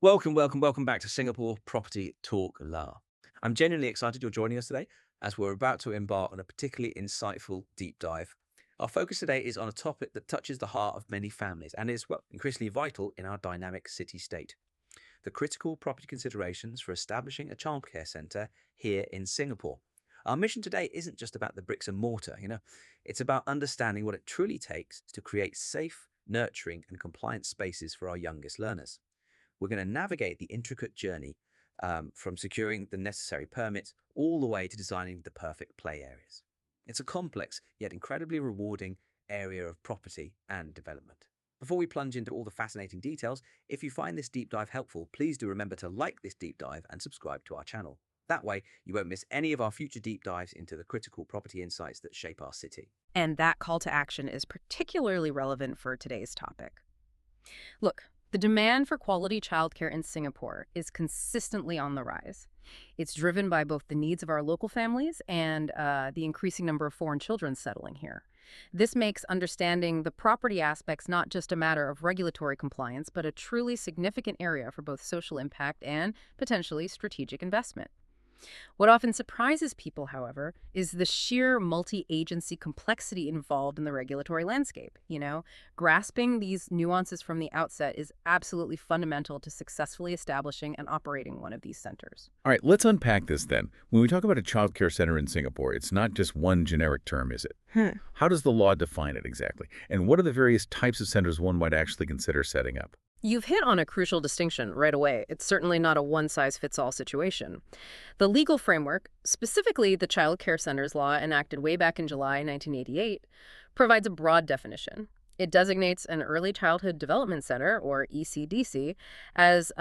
Welcome back to Singapore Property Talk La. I'm genuinely excited you're joining us today as we're about to embark on a particularly insightful deep dive. Our focus today is on a topic that touches the heart of many families and is, well, increasingly vital in our dynamic city-state. The critical property considerations for establishing a childcare centre here in Singapore. Our mission today isn't just about the bricks and mortar, it's about understanding what it truly takes to create safe, nurturing and compliant spaces for our youngest learners. We're going to navigate the intricate journey from securing the necessary permits all the way to designing the perfect play areas. It's a complex yet incredibly rewarding area of property and development. Before we plunge into all the fascinating details, if you find this deep dive helpful, please do remember to like this deep dive and subscribe to our channel. That way, you won't miss any of our future deep dives into the critical property insights that shape our city. And that call to action is particularly relevant for today's topic. Look, the demand for quality childcare in Singapore is consistently on the rise. It's driven by both the needs of our local families and the increasing number of foreign children settling here. This makes understanding the property aspects not just a matter of regulatory compliance, but a truly significant area for both social impact and potentially strategic investment. What often surprises people, however, is the sheer multi-agency complexity involved in the regulatory landscape. Grasping these nuances from the outset is absolutely fundamental to successfully establishing and operating one of these centers. All right, let's unpack this then. When we talk about a child care center in Singapore, it's not just one generic term, is it? How does the law define it exactly? And what are the various types of centers one might actually consider setting up? You've hit on a crucial distinction right away. It's certainly not a one-size-fits-all situation. The legal framework, specifically the Child Care Centers Law enacted way back in July 1988, provides a broad definition. It designates an Early Childhood Development Center, or ECDC, as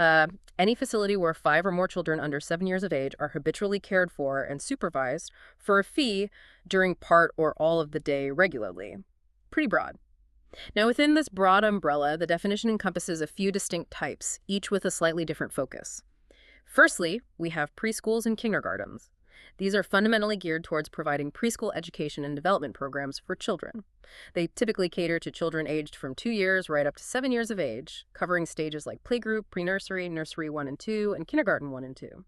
any facility where 5 or more children under 7 years of age are habitually cared for and supervised for a fee during part or all of the day regularly. Pretty broad. Now, within this broad umbrella, the definition encompasses a few distinct types, each with a slightly different focus. Firstly, we have preschools and kindergartens. These are fundamentally geared towards providing preschool education and development programs for children. They typically cater to children aged from 2 years right up to 7 years of age, covering stages like playgroup, pre-nursery, nursery 1 and 2, and kindergarten 1 and 2.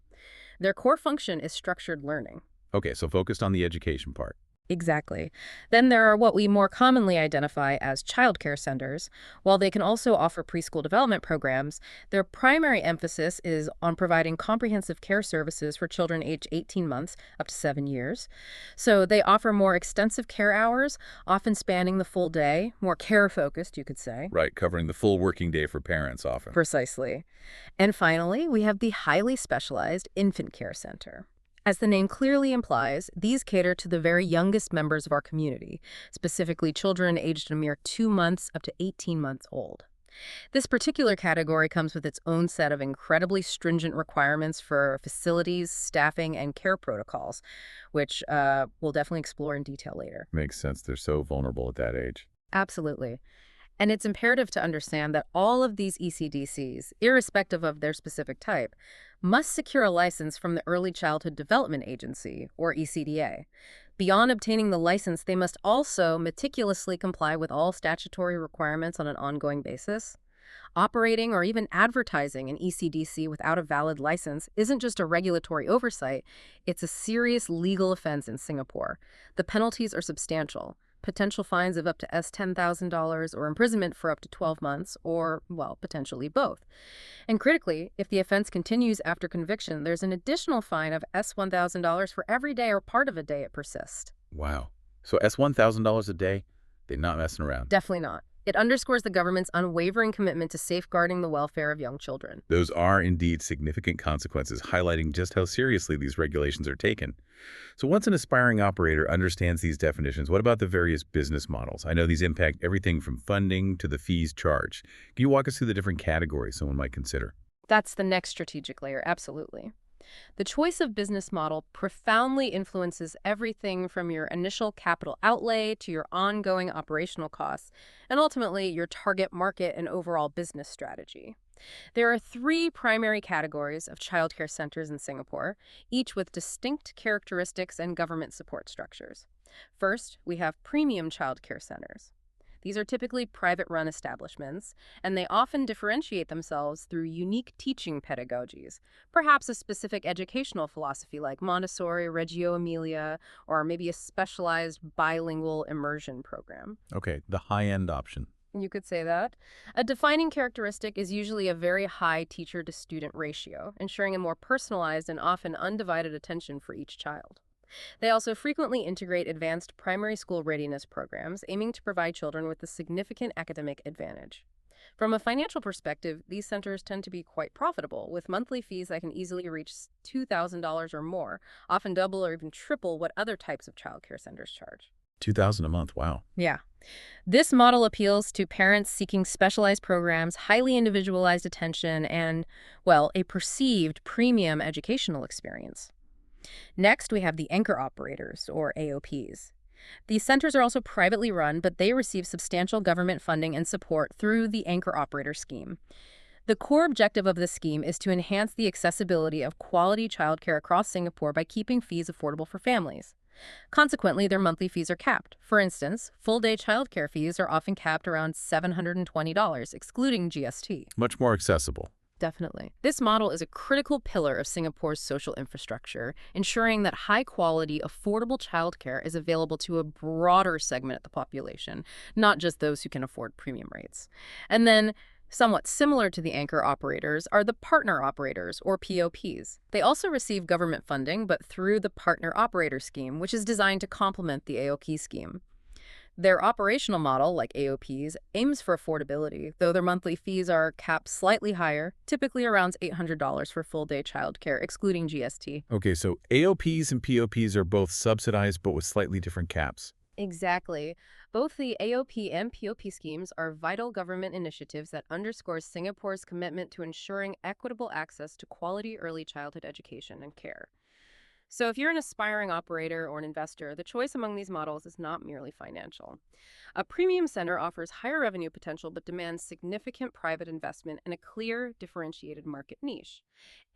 Their core function is structured learning. Okay, so focused on the education part. Exactly. Then there are what we more commonly identify as childcare centers. While they can also offer preschool development programs, their primary emphasis is on providing comprehensive care services for children aged 18 months up to 7 years. So they offer more extensive care hours, often spanning the full day, more care-focused, you could say. Right, covering the full working day for parents often. Precisely. And finally, we have the highly specialized infant care center. As the name clearly implies, these cater to the very youngest members of our community, specifically children aged a mere 2 months up to 18 months old. This particular category comes with its own set of incredibly stringent requirements for facilities, staffing, and care protocols, which we'll definitely explore in detail later. Makes sense. They're so vulnerable at that age. Absolutely. And it's imperative to understand that all of these ECDCs, irrespective of their specific type, must secure a license from the Early Childhood Development Agency, or ECDA. Beyond obtaining the license, they must also meticulously comply with all statutory requirements on an ongoing basis. Operating or even advertising an ECDC without a valid license isn't just a regulatory oversight, it's a serious legal offense in Singapore. The penalties are substantial. Potential fines of up to $10,000 or imprisonment for up to 12 months, or, well, potentially both. And critically, if the offense continues after conviction, there's an additional fine of $1,000 for every day or part of a day it persists. Wow. So $1,000 a day? They're not messing around. Definitely not. It underscores the government's unwavering commitment to safeguarding the welfare of young children. Those are indeed significant consequences, highlighting just how seriously these regulations are taken. So once an aspiring operator understands these definitions, what about the various business models? I know these impact everything from funding to the fees charged. Can you walk us through the different categories someone might consider? That's the next strategic layer, absolutely. The choice of business model profoundly influences everything from your initial capital outlay to your ongoing operational costs, and ultimately your target market and overall business strategy. There are 3 primary categories of childcare centers in Singapore, each with distinct characteristics and government support structures. First, we have premium childcare centers. These are typically private-run establishments, and they often differentiate themselves through unique teaching pedagogies, perhaps a specific educational philosophy like Montessori, Reggio Emilia, or maybe a specialized bilingual immersion program. Okay, the high-end option. You could say that. A defining characteristic is usually a very high teacher-to-student ratio, ensuring a more personalized and often undivided attention for each child. They also frequently integrate advanced primary school readiness programs, aiming to provide children with a significant academic advantage. From a financial perspective, these centers tend to be quite profitable, with monthly fees that can easily reach $2,000 or more, often double or even triple what other types of childcare centers charge. $2,000 a month, wow. Yeah. This model appeals to parents seeking specialized programs, highly individualized attention, and, well, a perceived premium educational experience. Next, we have the anchor operators, or AOPs. These centers are also privately run, but they receive substantial government funding and support through the anchor operator scheme. The core objective of this scheme is to enhance the accessibility of quality childcare across Singapore by keeping fees affordable for families. Consequently, their monthly fees are capped. For instance, full-day childcare fees are often capped around $720, excluding GST. Much more accessible. Definitely. This model is a critical pillar of Singapore's social infrastructure, ensuring that high-quality, affordable childcare is available to a broader segment of the population, not just those who can afford premium rates. And then, somewhat similar to the anchor operators are the partner operators, or POPs. They also receive government funding, but through the partner operator scheme, which is designed to complement the AOP scheme. Their operational model, like AOPs, aims for affordability, though their monthly fees are capped slightly higher, typically around $800 for full-day childcare, excluding GST. Okay, so AOPs and POPs are both subsidized, but with slightly different caps. Exactly. Both the AOP and POP schemes are vital government initiatives that underscore Singapore's commitment to ensuring equitable access to quality early childhood education and care. So if you're an aspiring operator or an investor, the choice among these models is not merely financial. A premium center offers higher revenue potential but demands significant private investment and a clear, differentiated market niche.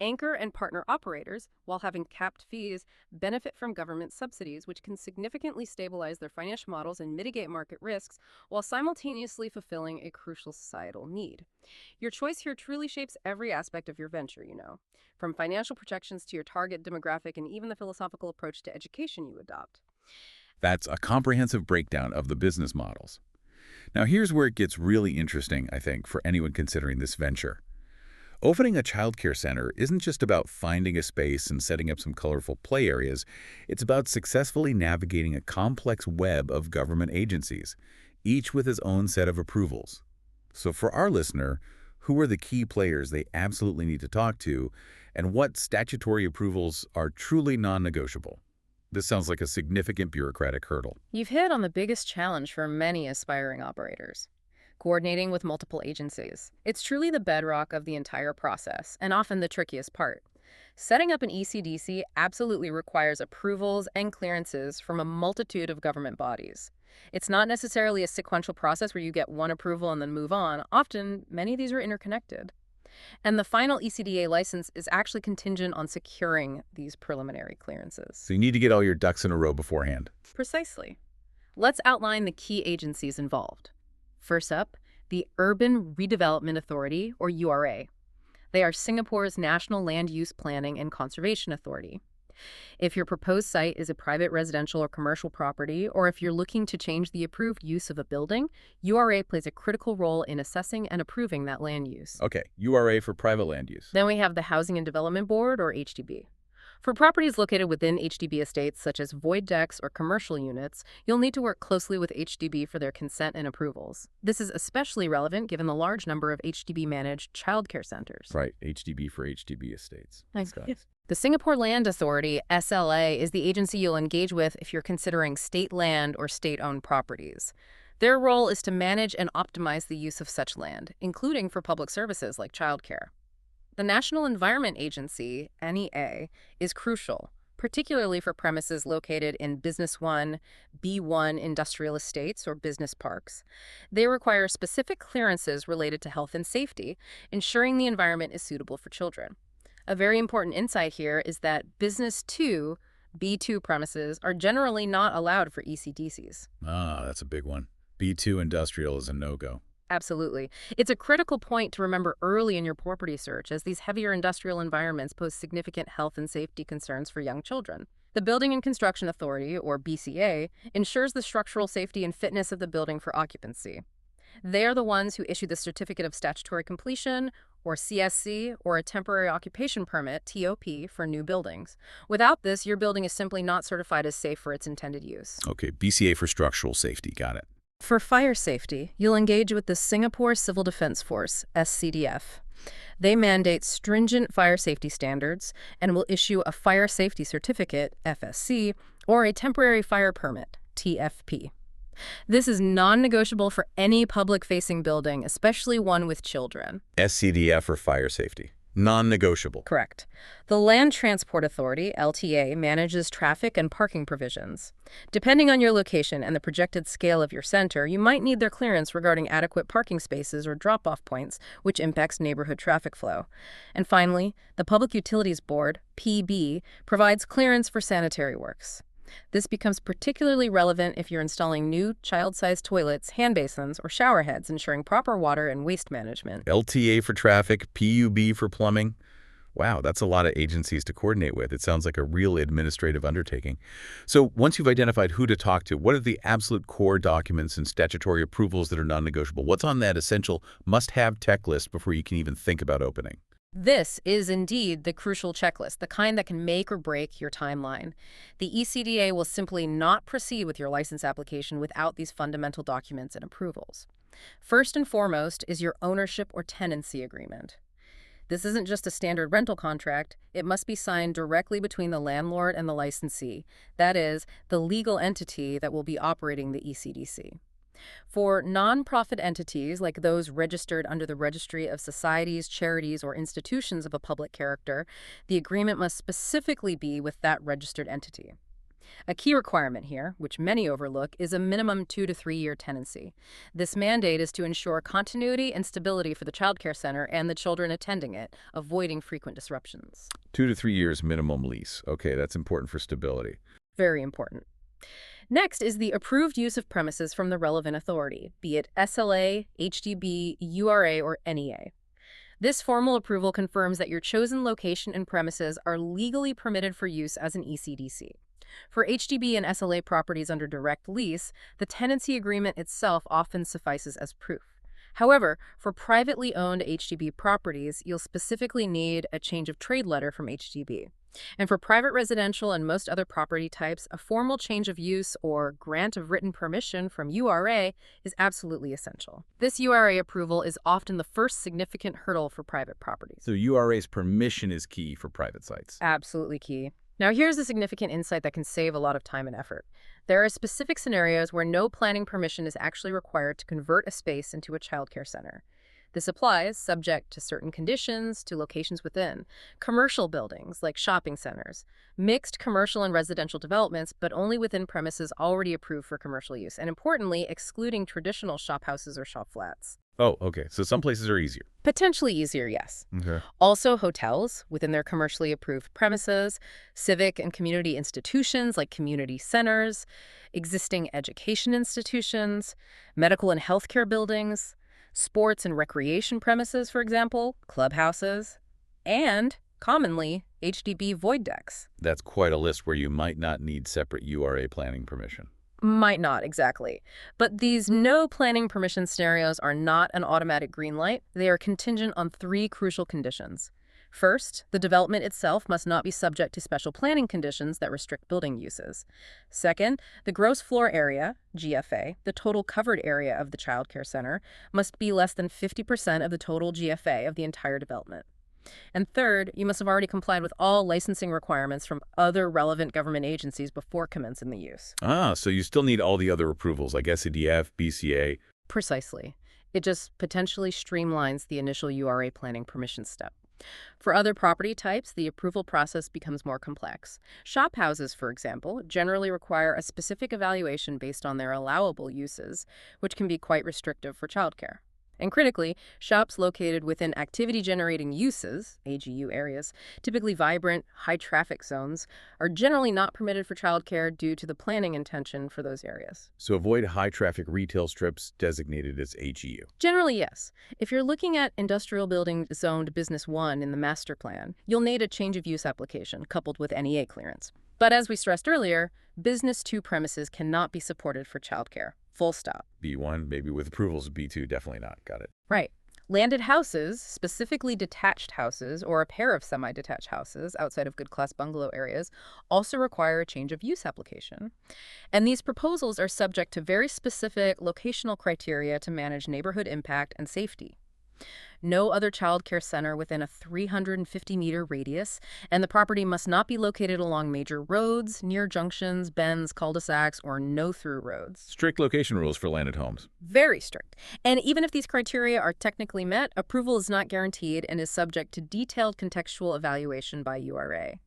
Anchor and partner operators, while having capped fees, benefit from government subsidies, which can significantly stabilize their financial models and mitigate market risks while simultaneously fulfilling a crucial societal need. Your choice here truly shapes every aspect of your venture, from financial projections to your target demographic and even the philosophical approach to education you adopt. That's a comprehensive breakdown of the business models. Now here's where it gets really interesting, I think, for anyone considering this venture. Opening a childcare center isn't just about finding a space and setting up some colorful play areas. It's about successfully navigating a complex web of government agencies, each with its own set of approvals. So for our listener, who are the key players they absolutely need to talk to, and what statutory approvals are truly non-negotiable? This sounds like a significant bureaucratic hurdle. You've hit on the biggest challenge for many aspiring operators: coordinating with multiple agencies. It's truly the bedrock of the entire process, and often the trickiest part. Setting up an ECDC absolutely requires approvals and clearances from a multitude of government bodies. It's not necessarily a sequential process where you get one approval and then move on. Often, many of these are interconnected. And the final ECDA license is actually contingent on securing these preliminary clearances. So you need to get all your ducks in a row beforehand. Precisely. Let's outline the key agencies involved. First up, the Urban Redevelopment Authority, or URA. They are Singapore's National Land Use Planning and Conservation Authority. If your proposed site is a private residential or commercial property, or if you're looking to change the approved use of a building, URA plays a critical role in assessing and approving that land use. Okay, URA for private land use. Then we have the Housing and Development Board, or HDB. For properties located within HDB estates, such as void decks or commercial units, you'll need to work closely with HDB for their consent and approvals. This is especially relevant given the large number of HDB-managed childcare centers. Right, HDB for HDB estates. Thanks. The Singapore Land Authority, SLA, is the agency you'll engage with if you're considering state land or state-owned properties. Their role is to manage and optimize the use of such land, including for public services like childcare. The National Environment Agency, NEA, is crucial, particularly for premises located in Business 1, B1 industrial estates or business parks. They require specific clearances related to health and safety, ensuring the environment is suitable for children. A very important insight here is that Business 2, B2 premises are generally not allowed for ECDCs. Ah, that's a big one. B2 industrial is a no-go. Absolutely. It's a critical point to remember early in your property search, as these heavier industrial environments pose significant health and safety concerns for young children. The Building and Construction Authority, or BCA, ensures the structural safety and fitness of the building for occupancy. They are the ones who issue the Certificate of Statutory Completion, or CSC, or a Temporary Occupation Permit, TOP, for new buildings. Without this, your building is simply not certified as safe for its intended use. Okay, BCA for structural safety. Got it. For fire safety, you'll engage with the Singapore Civil Defense Force, SCDF. They mandate stringent fire safety standards and will issue a Fire Safety Certificate, FSC, or a Temporary Fire Permit, TFP. This is non-negotiable for any public-facing building, especially one with children. SCDF for fire safety. Non-negotiable. Correct. The Land Transport Authority, LTA, manages traffic and parking provisions. Depending on your location and the projected scale of your center, you might need their clearance regarding adequate parking spaces or drop-off points, which impacts neighborhood traffic flow. And finally, the Public Utilities Board, PB, provides clearance for sanitary works. This becomes particularly relevant if you're installing new child-sized toilets, hand basins, or shower heads, ensuring proper water and waste management. LTA for traffic, PUB for plumbing. Wow, that's a lot of agencies to coordinate with. It sounds like a real administrative undertaking. So once you've identified who to talk to, what are the absolute core documents and statutory approvals that are non-negotiable? What's on that essential must-have tech list before you can even think about opening? This is indeed the crucial checklist, the kind that can make or break your timeline. The ECDA will simply not proceed with your license application without these fundamental documents and approvals. First and foremost is your ownership or tenancy agreement. This isn't just a standard rental contract. It must be signed directly between the landlord and the licensee, that is, the legal entity that will be operating the ECDC. For nonprofit entities like those registered under the Registry of Societies, Charities, or Institutions of a Public Character, the agreement must specifically be with that registered entity. A key requirement here, which many overlook, is a minimum 2 to 3 year tenancy. This mandate is to ensure continuity and stability for the childcare center and the children attending it, avoiding frequent disruptions. 2 to 3 years minimum lease. Okay, that's important for stability. Very important. Next is the approved use of premises from the relevant authority, be it SLA, HDB, URA, or NEA. This formal approval confirms that your chosen location and premises are legally permitted for use as an ECDC. For HDB and SLA properties under direct lease, the tenancy agreement itself often suffices as proof. However, for privately owned HDB properties, you'll specifically need a change of trade letter from HDB. And for private residential and most other property types, a formal change of use or grant of written permission from URA is absolutely essential. This URA approval is often the first significant hurdle for private properties. So URA's permission is key for private sites. Absolutely key. Now here's a significant insight that can save a lot of time and effort. There are specific scenarios where no planning permission is actually required to convert a space into a childcare center. This applies, subject to certain conditions, to locations within commercial buildings like shopping centers, mixed commercial and residential developments, but only within premises already approved for commercial use, and importantly, excluding traditional shop houses or shop flats. Oh, okay. So some places are easier. Potentially easier, yes. Okay. Also, hotels within their commercially approved premises, civic and community institutions like community centers, existing education institutions, medical and healthcare buildings, sports and recreation premises, for example, clubhouses, and, commonly, HDB void decks. That's quite a list where you might not need separate URA planning permission. Might not, exactly. But these no planning permission scenarios are not an automatic green light. They are contingent on 3 crucial conditions. First, the development itself must not be subject to special planning conditions that restrict building uses. Second, the gross floor area, GFA, the total covered area of the childcare center, must be less than 50% of the total GFA of the entire development. And third, you must have already complied with all licensing requirements from other relevant government agencies before commencing the use. Ah, so you still need all the other approvals like SCDF, BCA. Precisely. It just potentially streamlines the initial URA planning permission step. For other property types, the approval process becomes more complex. Shop houses, for example, generally require a specific evaluation based on their allowable uses, which can be quite restrictive for childcare. And critically, shops located within activity-generating uses, AGU areas, typically vibrant, high-traffic zones, are generally not permitted for childcare due to the planning intention for those areas. So avoid high-traffic retail strips designated as AGU. Generally, yes. If you're looking at industrial building zoned Business 1 in the master plan, you'll need a change of use application coupled with NEA clearance. But as we stressed earlier, Business 2 premises cannot be supported for childcare. Full stop. B1, maybe with approvals. B2, definitely not. Got it. Right. Landed houses, specifically detached houses or a pair of semi-detached houses outside of good class bungalow areas, also require a change of use application. And these proposals are subject to very specific locational criteria to manage neighborhood impact and safety. No other child care center within a 350-meter radius, and the property must not be located along major roads, near junctions, bends, cul-de-sacs, or no-through roads. Strict location rules for landed homes. Very strict. And even if these criteria are technically met, approval is not guaranteed and is subject to detailed contextual evaluation by URA.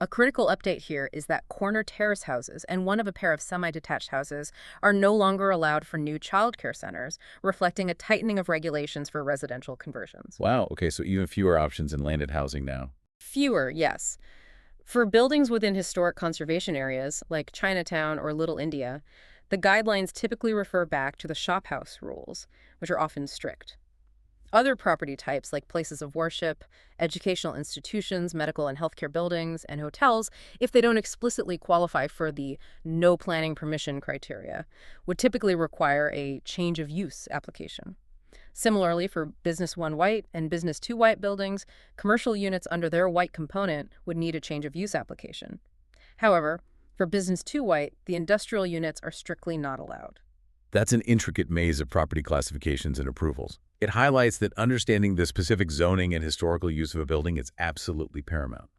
A critical update here is that corner terrace houses and one of a pair of semi-detached houses are no longer allowed for new child care centers, reflecting a tightening of regulations for residential conversions. Wow, okay, so even fewer options in landed housing now. Fewer, yes. For buildings within historic conservation areas, like Chinatown or Little India, the guidelines typically refer back to the Shophouse rules, which are often strict. Other property types like places of worship, educational institutions, medical and healthcare buildings, and hotels, if they don't explicitly qualify for the no planning permission criteria, would typically require a change of use application. Similarly, for Business 1 white and Business 2 white buildings, commercial units under their white component would need a change of use application. However, for Business 2 white, the industrial units are strictly not allowed. That's an intricate maze of property classifications and approvals. It highlights that understanding the specific zoning and historical use of a building is absolutely paramount.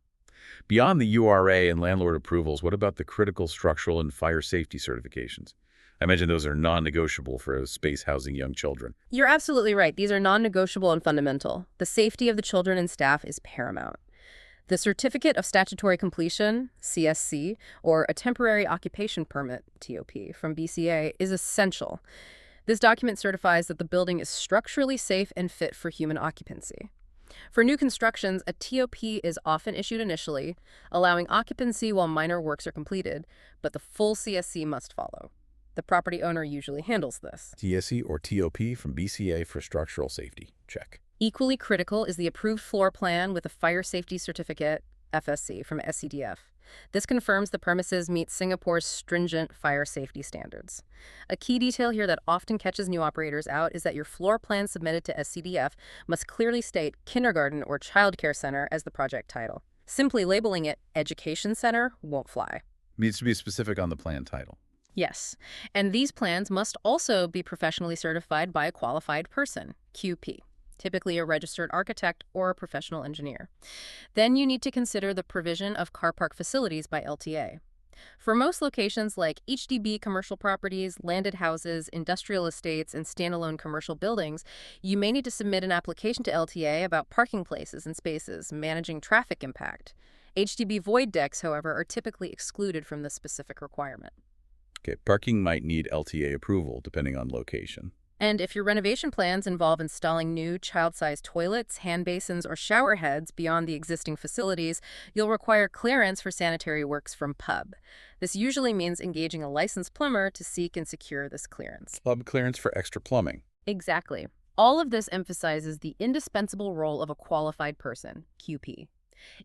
Beyond the URA and landlord approvals, what about the critical structural and fire safety certifications? I imagine those are non-negotiable for a space housing young children. You're absolutely right. These are non-negotiable and fundamental. The safety of the children and staff is paramount. The Certificate of Statutory Completion, CSC, or a Temporary Occupation Permit, TOP, from BCA is essential. This document certifies that the building is structurally safe and fit for human occupancy. For new constructions, a TOP is often issued initially, allowing occupancy while minor works are completed, but the full CSC must follow. The property owner usually handles this. TSC or TOP from BCA for structural safety. Check. Equally critical is the approved floor plan with a fire safety certificate, FSC, from SCDF. This confirms the premises meet Singapore's stringent fire safety standards. A key detail here that often catches new operators out is that your floor plan submitted to SCDF must clearly state kindergarten or childcare center as the project title. Simply labeling it education center won't fly. Needs to be specific on the plan title. Yes, and these plans must also be professionally certified by a qualified person, QP. Typically a registered architect or a professional engineer. Then you need to consider the provision of car park facilities by LTA. For most locations like HDB commercial properties, landed houses, industrial estates, and standalone commercial buildings, you may need to submit an application to LTA about parking places and spaces, managing traffic impact. HDB void decks, however, are typically excluded from this specific requirement. Okay, parking might need LTA approval depending on location. And if your renovation plans involve installing new child-sized toilets, hand basins, or shower heads beyond the existing facilities, you'll require clearance for sanitary works from PUB. This usually means engaging a licensed plumber to seek and secure this clearance. PUB clearance for extra plumbing. Exactly. All of this emphasizes the indispensable role of a qualified person, QP.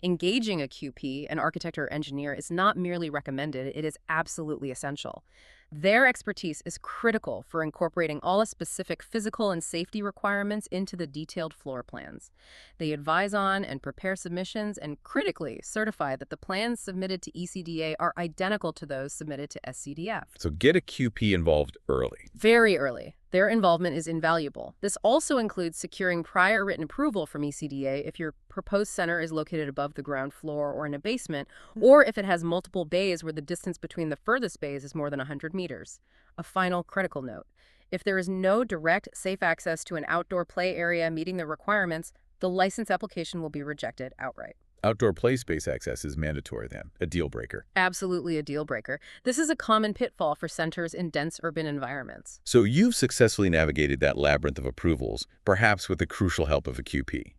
Engaging a QP, an architect or engineer, is not merely recommended, it is absolutely essential. Their expertise is critical for incorporating all the specific physical and safety requirements into the detailed floor plans. They advise on and prepare submissions and critically certify that the plans submitted to ECDA are identical to those submitted to SCDF. So get a QP involved early. Very early. Their involvement is invaluable. This also includes securing prior written approval from ECDA if your proposed center is located above the ground floor or in a basement, or if it has multiple bays where the distance between the furthest bays is more than 100 meters. A final critical note. If there is no direct, safe access to an outdoor play area meeting the requirements, the license application will be rejected outright. Outdoor play space access is mandatory then, a deal breaker. Absolutely a deal breaker. This is a common pitfall for centers in dense urban environments. So you've successfully navigated that labyrinth of approvals, perhaps with the crucial help of a QP.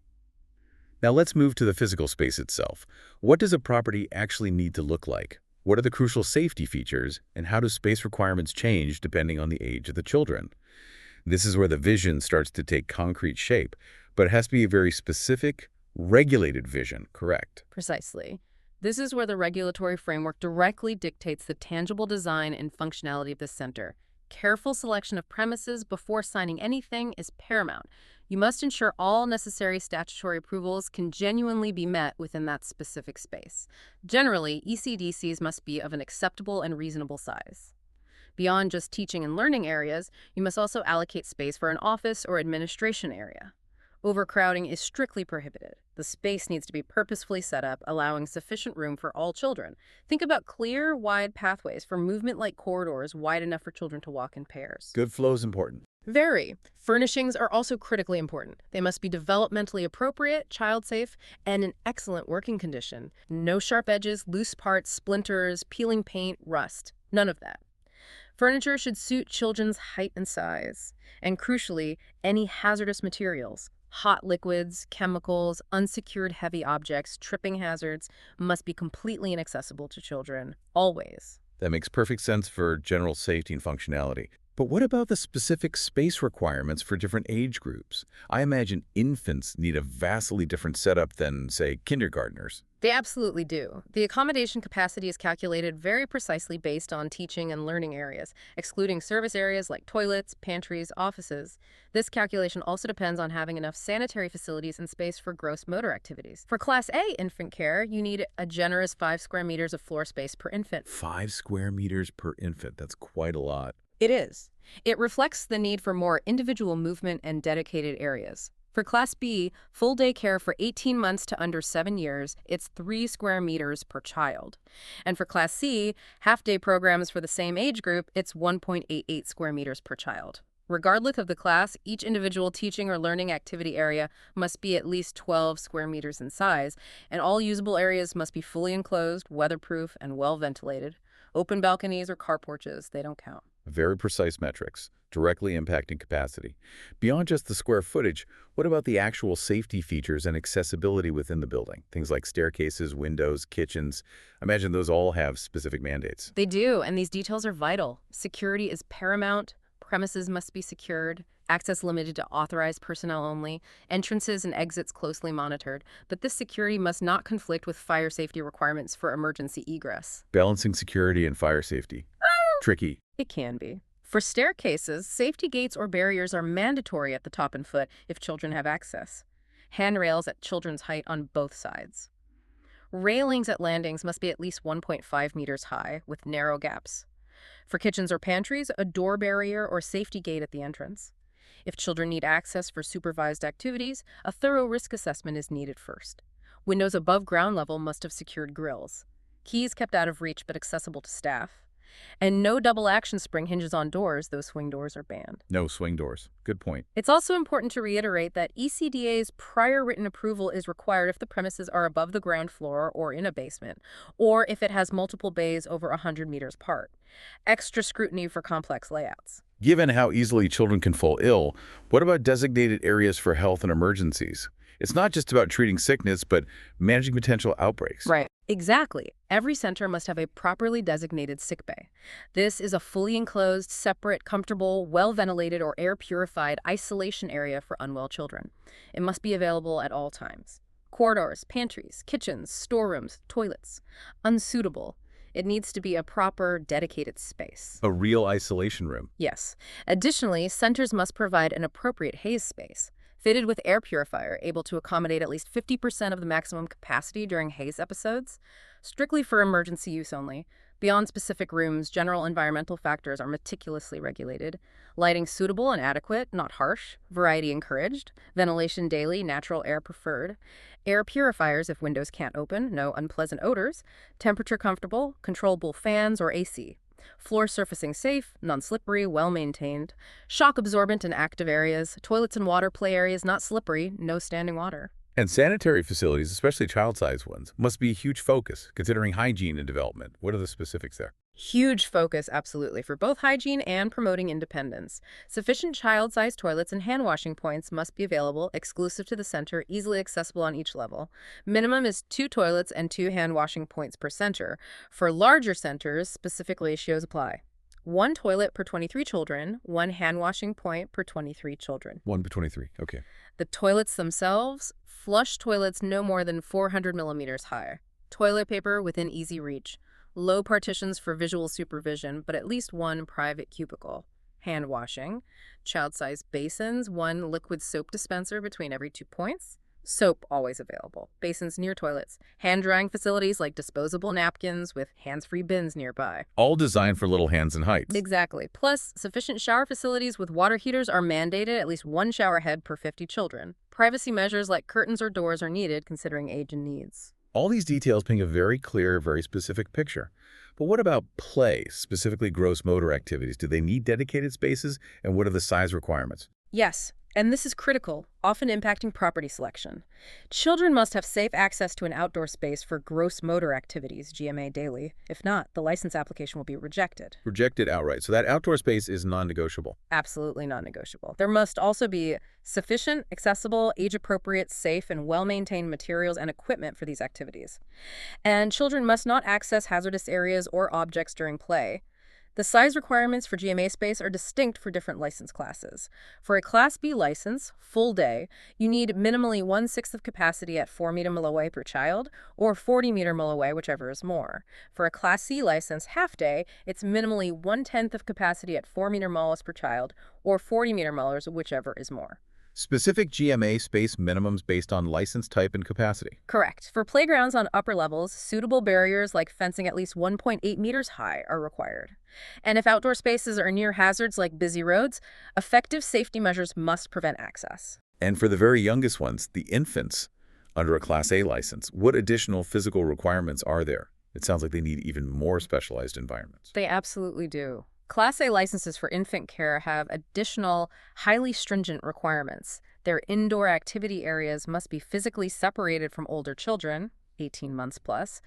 Now let's move to the physical space itself. What does a property actually need to look like? What are the crucial safety features, and how do space requirements change depending on the age of the children? This is where the vision starts to take concrete shape, but it has to be a very specific, regulated vision, correct? Precisely. This is where the regulatory framework directly dictates the tangible design and functionality of the center. Careful selection of premises before signing anything is paramount. You must ensure all necessary statutory approvals can genuinely be met within that specific space. Generally, ECDCs must be of an acceptable and reasonable size. Beyond just teaching and learning areas, you must also allocate space for an office or administration area. Overcrowding is strictly prohibited. The space needs to be purposefully set up, allowing sufficient room for all children. Think about clear, wide pathways for movement like corridors wide enough for children to walk in pairs. Good flow is important. Very. Furnishings are also critically important. They must be developmentally appropriate, child-safe, and in excellent working condition. No sharp edges, loose parts, splinters, peeling paint, rust. None of that. Furniture should suit children's height and size. And crucially, any hazardous materials, hot liquids, chemicals, unsecured heavy objects, tripping hazards must be completely inaccessible to children, always. That makes perfect sense for general safety and functionality. But what about the specific space requirements for different age groups? I imagine infants need a vastly different setup than, say, kindergartners. They absolutely do. The accommodation capacity is calculated very precisely based on teaching and learning areas, excluding service areas like toilets, pantries, offices. This calculation also depends on having enough sanitary facilities and space for gross motor activities. For Class A infant care, you need a generous 5 square meters of floor space per infant. 5 square meters per infant. That's quite a lot. It is. It reflects the need for more individual movement and dedicated areas. For Class B, full day care for 18 months to under 7 years, it's 3 square meters per child. And for Class C, half-day programs for the same age group, it's 1.88 square meters per child. Regardless of the class, each individual teaching or learning activity area must be at least 12 square meters in size, and all usable areas must be fully enclosed, weatherproof, and well ventilated. Open balconies or car porches, they don't count. Very precise metrics, directly impacting capacity. Beyond just the square footage, what about the actual safety features and accessibility within the building? Things like staircases, windows, kitchens. I imagine those all have specific mandates. They do, and these details are vital. Security is paramount. Premises must be secured. Access limited to authorized personnel only. Entrances and exits closely monitored. But this security must not conflict with fire safety requirements for emergency egress. Balancing security and fire safety. Tricky. It can be. For staircases, safety gates or barriers are mandatory at the top and foot if children have access. Handrails at children's height on both sides. Railings at landings must be at least 1.5 meters high, with narrow gaps. For kitchens or pantries, a door barrier or safety gate at the entrance. If children need access for supervised activities, a thorough risk assessment is needed first. Windows above ground level must have secured grills. Keys kept out of reach but accessible to staff. And no double-action spring hinges on doors, those swing doors are banned. No swing doors. Good point. It's also important to reiterate that ECDA's prior written approval is required if the premises are above the ground floor or in a basement, or if it has multiple bays over 100 meters apart. Extra scrutiny for complex layouts. Given how easily children can fall ill, what about designated areas for health and emergencies? It's not just about treating sickness, but managing potential outbreaks. Right. Exactly. Every center must have a properly designated sick bay. This is a fully enclosed, separate, comfortable, well-ventilated or air-purified isolation area for unwell children. It must be available at all times. Corridors, pantries, kitchens, storerooms, toilets. Unsuitable. It needs to be a proper, dedicated space. A real isolation room. Yes. Additionally, centers must provide an appropriate haze space, fitted with air purifier, able to accommodate at least 50% of the maximum capacity during haze episodes, strictly for emergency use only. Beyond specific rooms, general environmental factors are meticulously regulated. Lighting suitable and adequate, not harsh. Variety encouraged. Ventilation daily, natural air preferred. Air purifiers if windows can't open, no unpleasant odors. Temperature comfortable, controllable fans or AC. Floor surfacing safe, non-slippery, well-maintained. Shock absorbent and active areas. Toilets and water play areas not slippery, no standing water. And sanitary facilities, especially child-sized ones, must be a huge focus, considering hygiene and development. What are the specifics there? Huge focus, absolutely, for both hygiene and promoting independence. Sufficient child-sized toilets and hand-washing points must be available, exclusive to the center, easily accessible on each level. Minimum is 2 toilets and 2 hand-washing points per center. For larger centers, specific ratios apply. 1 toilet per 23 children, 1 hand-washing point per 23 children. 1 per 23. Okay. The toilets themselves, flush toilets no more than 400 millimeters high. Toilet paper within easy reach. Low partitions for visual supervision, but at least 1 private cubicle. Hand washing. Child-sized basins, 1 liquid soap dispenser between every 2 points. Soap always available. Basins near toilets. Hand drying facilities like disposable napkins with hands-free bins nearby. All designed for little hands and heights. Exactly. Plus, sufficient shower facilities with water heaters are mandated, at least 1 shower head per 50 children. Privacy measures like curtains or doors are needed considering age and needs. All these details paint a very clear, very specific picture. But what about play, specifically gross motor activities? Do they need dedicated spaces, and what are the size requirements? Yes, and this is critical, often impacting property selection. Children must have safe access to an outdoor space for gross motor activities, GMA daily. If not, the license application will be rejected. Rejected outright. So that outdoor space is non-negotiable. Absolutely non-negotiable. There must also be sufficient, accessible, age-appropriate, safe, and well-maintained materials and equipment for these activities. And children must not access hazardous areas or objects during play. The size requirements for GMA space are distinct for different license classes. For a Class B license, full day, you need minimally 1/6 of capacity at 4 meter millisecond per child, or 40 meter millisecond, whichever is more. For a Class C license, half day, it's minimally 1/10 of capacity at 4 meter millisecond per child, or 40 meter millisecond, whichever is more. Specific GMA space minimums based on license type and capacity. Correct. For playgrounds on upper levels, suitable barriers like fencing at least 1.8 meters high are required. And if outdoor spaces are near hazards like busy roads, effective safety measures must prevent access. And for the very youngest ones, the infants, under a Class A license, what additional physical requirements are there? It sounds like they need even more specialized environments. They absolutely do. Class A licenses for infant care have additional, highly stringent requirements. Their indoor activity areas must be physically separated from older children, 18 months plus.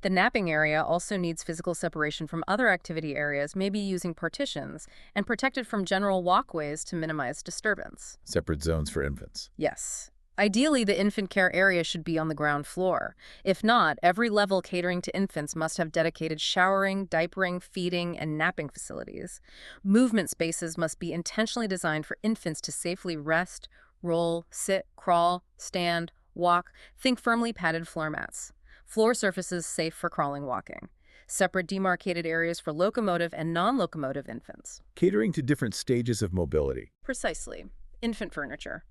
The napping area also needs physical separation from other activity areas, maybe using partitions, and protected from general walkways to minimize disturbance. Separate zones for infants. Yes. Ideally, the infant care area should be on the ground floor. If not, every level catering to infants must have dedicated showering, diapering, feeding, and napping facilities. Movement spaces must be intentionally designed for infants to safely rest, roll, sit, crawl, stand, walk. Think firmly padded floor mats. Floor surfaces safe for crawling, walking. Separate demarcated areas for locomotive and non-locomotive infants. Catering to different stages of mobility. Precisely. Infant furniture.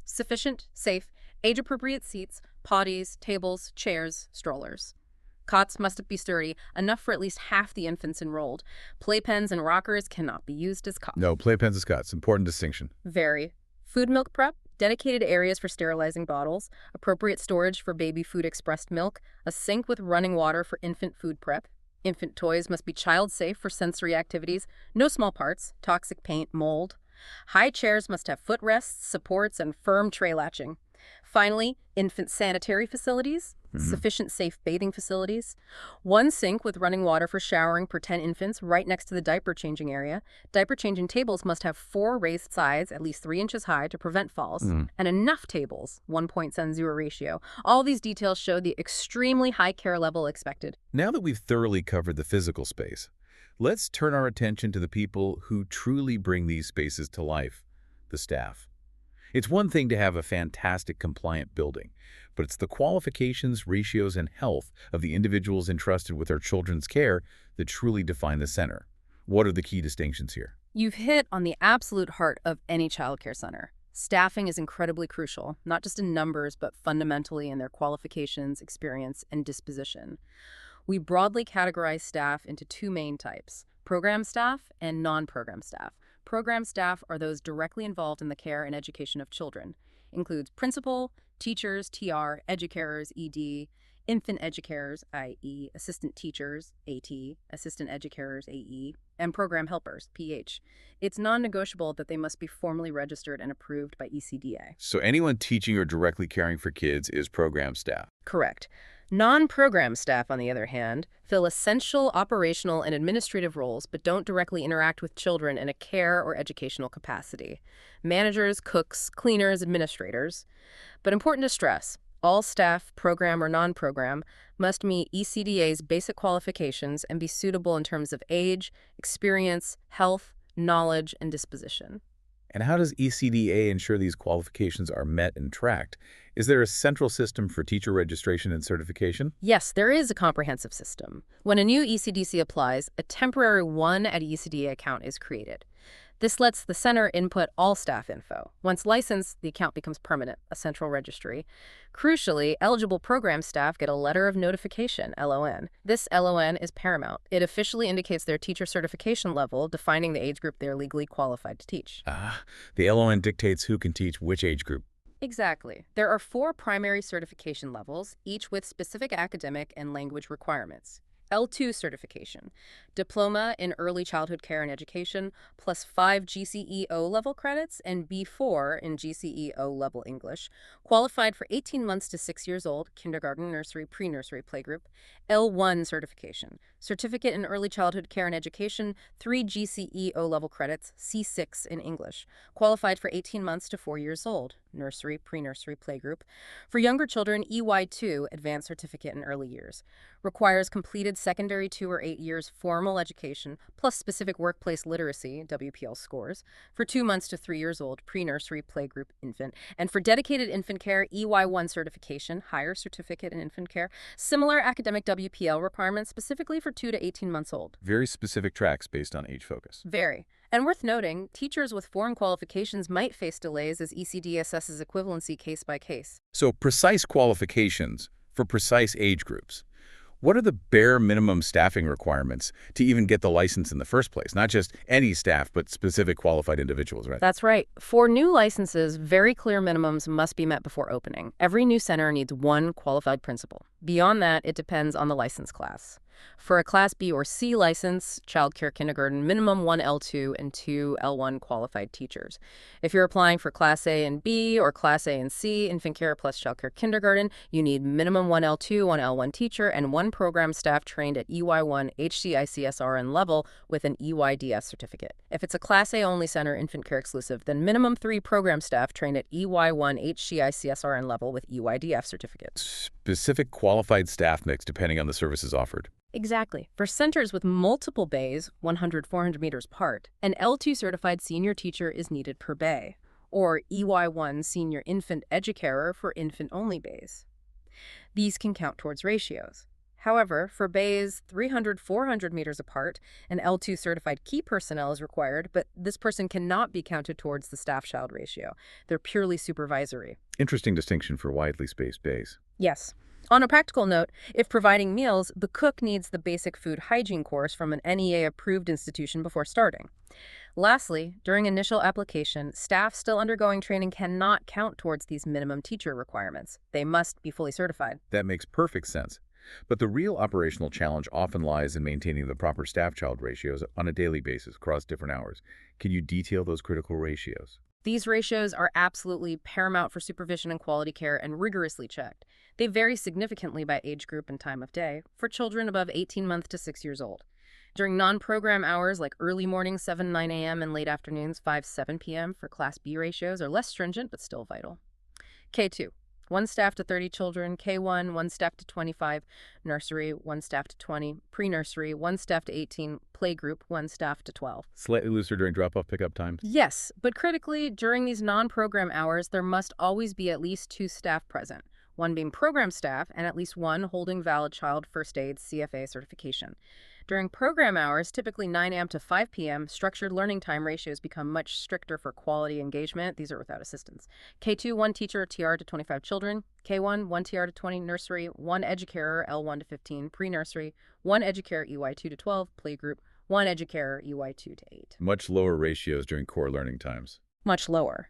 Sufficient, safe, age-appropriate seats, potties, tables, chairs, strollers. Cots must be sturdy, enough for at least half the infants enrolled. Playpens and rockers cannot be used as cots. No, playpens as cots. Important distinction. Very. Food milk prep, dedicated areas for sterilizing bottles, appropriate storage for baby food expressed milk, a sink with running water for infant food prep. Infant toys must be child-safe for sensory activities, no small parts, toxic paint, mold. High chairs must have footrests, supports, and firm tray latching. Finally, infant sanitary facilities, sufficient safe bathing facilities. 1 sink with running water for showering per 10 infants right next to the diaper changing area. Diaper changing tables must have 4 raised sides, at least 3 inches high to prevent falls. And enough tables, 1.70 ratio. All these details show the extremely high care level expected. Now that we've thoroughly covered the physical space, let's turn our attention to the people who truly bring these spaces to life, the staff. It's one thing to have a fantastic compliant building, but it's the qualifications, ratios, and health of the individuals entrusted with our children's care that truly define the center. What are the key distinctions here? You've hit on the absolute heart of any childcare center. Staffing is incredibly crucial, not just in numbers, but fundamentally in their qualifications, experience, and disposition. We broadly categorize staff into 2 main types, program staff and non-program staff. Program staff are those directly involved in the care and education of children. Includes principal, teachers, TR, educarers, ED, infant educarers, i.e. assistant teachers, AT, assistant educarers, AE, and program helpers, PH. It's non-negotiable that they must be formally registered and approved by ECDA. So anyone teaching or directly caring for kids is program staff. Correct. Non-program staff, on the other hand, fill essential operational and administrative roles but don't directly interact with children in a care or educational capacity. Managers, cooks, cleaners, administrators. But important to stress, all staff, program or non-program, must meet ECDA's basic qualifications and be suitable in terms of age, experience, health, knowledge, and disposition. And how does ECDA ensure these qualifications are met and tracked? Is there a central system for teacher registration and certification? Yes, there is a comprehensive system. When a new ECDC applies, a temporary One at ECDA account is created. This lets the center input all staff info. Once licensed, the account becomes permanent, a central registry. Crucially, eligible program staff get a letter of notification, LON. This LON is paramount. It officially indicates their teacher certification level, defining the age group they're legally qualified to teach. The LON dictates who can teach which age group. Exactly. There are 4 primary certification levels, each with specific academic and language requirements. L2 certification, Diploma in Early Childhood Care and Education, plus 5 GCE O-level credits and B4 in GCE O-level English, qualified for 18 months to 6 years old, kindergarten, nursery, pre-nursery, playgroup. L1 certification, Certificate in Early Childhood Care and Education, 3 GCE O-level credits, C6 in English, qualified for 18 months to 4 years old, nursery, pre-nursery, playgroup. For younger children, EY2, Advanced Certificate in Early Years, requires completed secondary 2 or 8 years formal education plus specific workplace literacy, WPL scores, for 2 months to 3 years old, pre-nursery, playgroup, infant. And for dedicated infant care, EY1 certification, Higher Certificate in Infant Care, similar academic WPL requirements specifically for 2 to 18 months old. Very specific tracks based on age focus. Very. And worth noting, teachers with foreign qualifications might face delays as ECD assesses equivalency case by case. So precise qualifications for precise age groups. What are the bare minimum staffing requirements to even get the license in the first place? Not just any staff, but specific qualified individuals, right? That's right. For new licenses, very clear minimums must be met before opening. Every new center needs 1 qualified principal. Beyond that, it depends on the license class. For a Class B or C license, childcare kindergarten, minimum 1 L2 and 2 L1 qualified teachers. If you're applying for Class A and B or Class A and C, infant care plus childcare kindergarten, you need minimum 1 L2, 1 L1 teacher, and 1 program staff trained at EY1 HCICSRN level with an EYDS certificate. If it's a Class A only center, infant care exclusive, then minimum 3 program staff trained at EY1 HCICSRN level with EYDF certificate. Specific qualified staff mix depending on the services offered. Exactly. For centers with multiple bays, 100-400 meters apart, an L2 certified senior teacher is needed per bay, or EY1 senior infant educarer for infant-only bays. These can count towards ratios. However, for bays 300-400 meters apart, an L2 certified key personnel is required, but this person cannot be counted towards the staff-child ratio. They're purely supervisory. Interesting distinction for widely spaced bays. Yes. On a practical note, if providing meals, the cook needs the basic food hygiene course from an NEA-approved institution before starting. Lastly, during initial application, staff still undergoing training cannot count towards these minimum teacher requirements. They must be fully certified. That makes perfect sense. But the real operational challenge often lies in maintaining the proper staff-child ratios on a daily basis across different hours. Can you detail those critical ratios? These ratios are absolutely paramount for supervision and quality care and rigorously checked. They vary significantly by age group and time of day for children above 18 months to 6 years old. During non-program hours like early mornings 7-9 a.m. and late afternoons 5-7 p.m. for Class B ratios are less stringent but still vital. K2, 1 staff to 30 children. K1, 1 staff to 25. Nursery, 1 staff to 20. Pre-nursery, 1 staff to 18. Playgroup, 1 staff to 12. Slightly looser during drop-off pickup times? Yes, but critically, during these non-program hours, there must always be at least 2 staff present, 1 being program staff and at least 1 holding valid child first aid CFA certification. During program hours, typically 9 a.m. to 5 p.m., structured learning time ratios become much stricter for quality engagement. These are without assistance. K2, 1 teacher TR to 25 children. K1, 1 TR to 20 nursery, 1 educarer L1 to 15 pre-nursery, 1 educarer EY2 to 12 playgroup, 1 educarer EY2 to 8. Much lower ratios during core learning times. Much lower.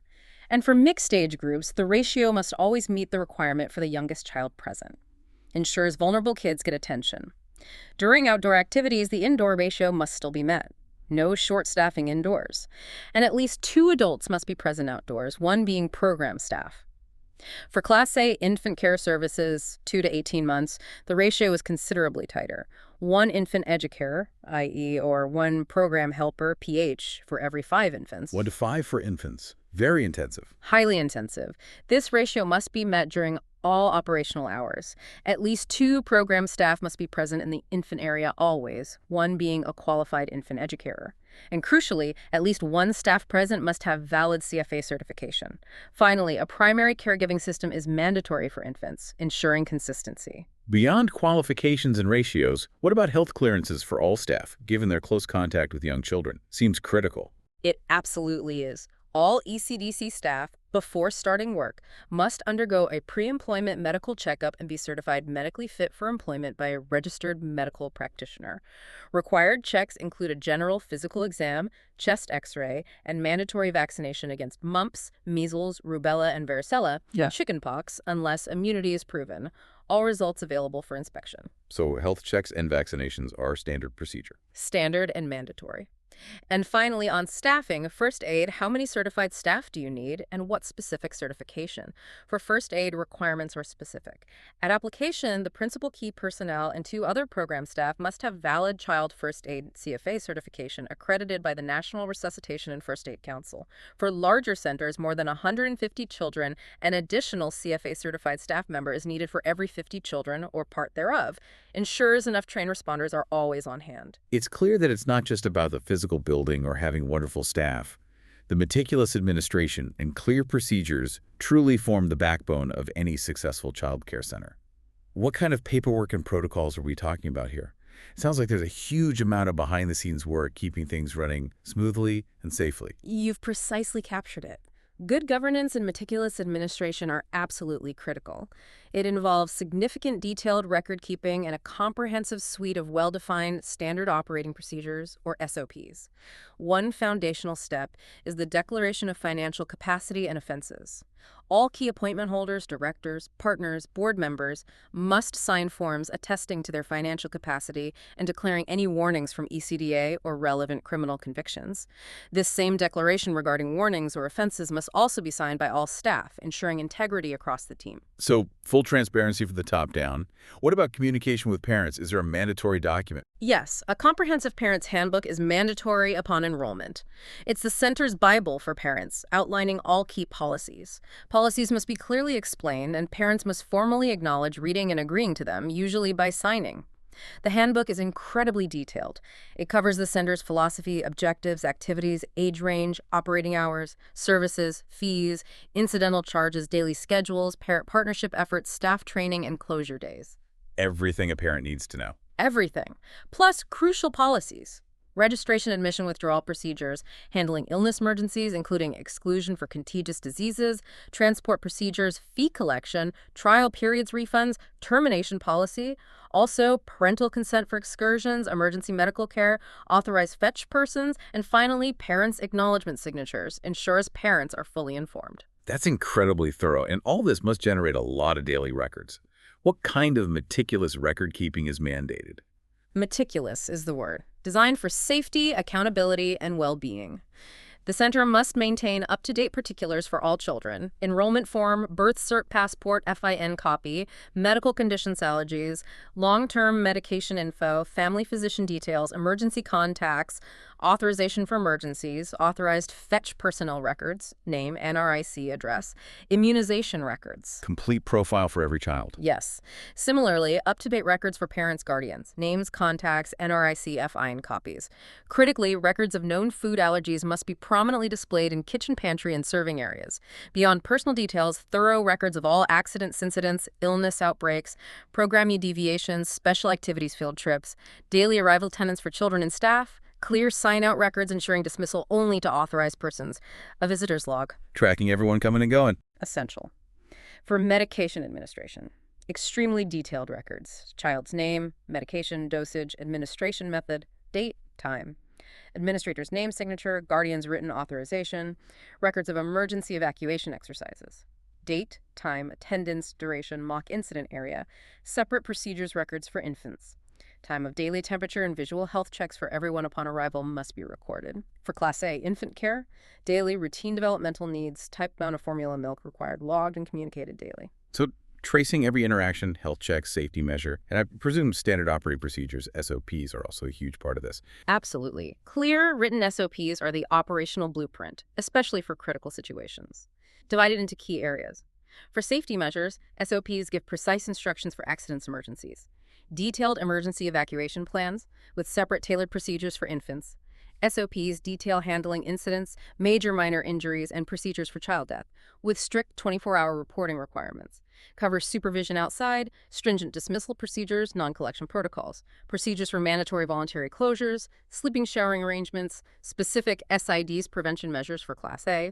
And for mixed age groups, the ratio must always meet the requirement for the youngest child present. Ensures vulnerable kids get attention. During outdoor activities, the indoor ratio must still be met. No short staffing indoors. And at least 2 adults must be present outdoors, one being program staff. For Class A infant care services, 2 to 18 months, the ratio is considerably tighter. 1 infant educator, i.e., or 1 program helper, PH, for every 5 infants. 1 to 5 for infants. Very intensive. Highly intensive. This ratio must be met during all operational hours. At least 2 program staff must be present in the infant area always, one being a qualified infant educator. And crucially, at least 1 staff present must have valid CFA certification. Finally, a primary caregiving system is mandatory for infants, ensuring consistency. Beyond qualifications and ratios, what about health clearances for all staff, given their close contact with young children? Seems critical. It absolutely is. All ECDC staff, before starting work, must undergo a pre-employment medical checkup and be certified medically fit for employment by a registered medical practitioner. Required checks include a general physical exam, chest x-ray, and mandatory vaccination against mumps, measles, rubella, and varicella, chickenpox, unless immunity is proven. All results available for inspection. So health checks and vaccinations are standard procedure. Standard and mandatory. And finally, on staffing, first aid, how many certified staff do you need and what specific certification? For first aid, requirements are specific. At application, the principal key personnel and 2 other program staff must have valid child first aid CFA certification accredited by the National Resuscitation and First Aid Council. For larger centers, more than 150 children, an additional CFA certified staff member is needed for every 50 children or part thereof. Ensures enough trained responders are always on hand. It's clear that it's not just about the physical building or having wonderful staff. The meticulous administration and clear procedures truly form the backbone of any successful child care center. What kind of paperwork and protocols are we talking about here? It sounds like there's a huge amount of behind-the-scenes work keeping things running smoothly and safely. You've precisely captured it. Good governance and meticulous administration are absolutely critical. It involves significant detailed record keeping and a comprehensive suite of well-defined standard operating procedures, or SOPs. One foundational step is the declaration of financial capacity and offenses. All key appointment holders, directors, partners, board members must sign forms attesting to their financial capacity and declaring any warnings from ECDA or relevant criminal convictions. This same declaration regarding warnings or offenses must also be signed by all staff, ensuring integrity across the team. So, full transparency from the top down. What about communication with parents? Is there a mandatory document? Yes, a comprehensive parent's handbook is mandatory upon enrollment. It's the center's Bible for parents, outlining all key policies. Policies must be clearly explained, and parents must formally acknowledge reading and agreeing to them, usually by signing. The handbook is incredibly detailed. It covers the center's philosophy, objectives, activities, age range, operating hours, services, fees, incidental charges, daily schedules, parent partnership efforts, staff training, and closure days. Everything a parent needs to know. Everything. Plus crucial policies. Registration, admission, withdrawal procedures, handling illness emergencies, including exclusion for contagious diseases, transport procedures, fee collection, trial periods refunds, termination policy, also parental consent for excursions, emergency medical care, authorized fetch persons, and finally, parents' acknowledgement signatures ensures parents are fully informed. That's incredibly thorough, and all this must generate a lot of daily records. What kind of meticulous record keeping is mandated? Meticulous is the word, designed for safety, accountability, and well-being. The center must maintain up-to-date particulars for all children: enrollment form, birth cert passport, FIN copy, medical conditions allergies, long-term medication info, family physician details, emergency contacts, authorization for emergencies, authorized fetch personnel records, name, NRIC address, immunization records. Complete profile for every child. Yes. Similarly, up-to-date records for parents, guardians, names, contacts, NRIC FIN copies. Critically, records of known food allergies must be prominently displayed in kitchen, pantry, and serving areas. Beyond personal details, thorough records of all accidents, incidents, illness outbreaks, program deviations, special activities field trips, daily arrival attendance for children and staff, clear sign-out records ensuring dismissal only to authorized persons, a visitor's log. Tracking everyone coming and going. Essential. For medication administration, extremely detailed records: child's name, medication, dosage, administration method, date, time. Administrator's name signature, guardian's written authorization, records of emergency evacuation exercises, date, time, attendance, duration, mock incident area, separate procedures records for infants. Time of daily temperature and visual health checks for everyone upon arrival must be recorded. For Class A, infant care, daily routine developmental needs, type amount of formula milk required logged and communicated daily. So tracing every interaction, health checks, safety measure, and I presume standard operating procedures, SOPs, are also a huge part of this. Absolutely. Clear, written SOPs are the operational blueprint, especially for critical situations. Divided into key areas. For safety measures, SOPs give precise instructions for accidents and emergencies. Detailed emergency evacuation plans with separate tailored procedures for infants. SOPs detail handling incidents, major minor injuries, and procedures for child death, with strict 24-hour reporting requirements. Covers supervision outside, stringent dismissal procedures, non-collection protocols, procedures for mandatory voluntary closures, sleeping showering arrangements, specific SIDs prevention measures for Class A.